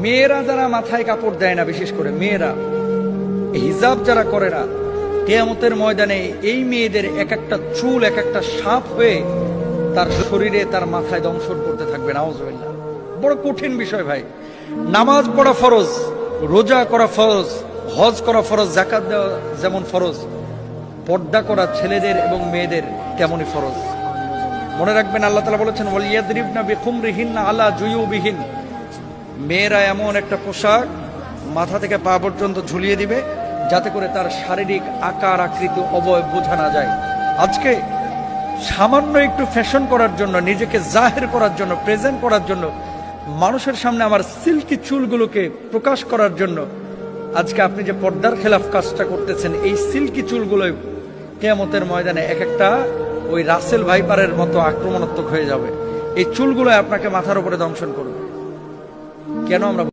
মেয়েরা যারা মাথায় কাপড় দেয় না, বিশেষ করে মেয়েরা হিজাব যারা করে না, কিয়ামতের ময়দানে এই মেয়েদের এক একটা চুল এক একটা সাপ হয়ে তার শরীরে তার মাথায় দংশন করতে থাকবে। নাউজুবিল্লাহ। বড় কঠিন বিষয় ভাই। নামাজ পড়া ফরজ, রোজা করা ফরজ, হজ করা ফরজ, যাকাত দেওয়া যেমন ফরজ, পর্দা করা ছেলেদের এবং মেয়েদের তেমনই ফরজ। মনে রাখবেন আল্লাহ তাআলা বলেছেন ওয়ালিয়াদরিবনা বিখুমরিহিন্না আলা জুয়ুবিহিন, মেয়েরা এমন একটা পোশাক মাথা থেকে পা পর্যন্ত ঝুলিয়ে দিবে যাতে করে তার শারীরিক আকার আকৃতি অবয়ব বোঝা না যায়। আজকে সামান্য একটু ফ্যাশন করার জন্য, নিজেকে জাহের করার জন্য, প্রেজেন্ট করার জন্য, মানুষের সামনে আমার সিল্কি চুলগুলোকে প্রকাশ করার জন্য আজকে আপনি যে পর্দার খেলাফ কাজটা করতেছেন, এই সিল্কি চুলগুলো কিয়ামতের ময়দানে এক একটা ওই রাসেল ভাইপারের মতো আক্রমণাত্মক হয়ে যাবে। এই চুলগুলো আপনাকে মাথার উপরে দংশন করবে। কেন আমরা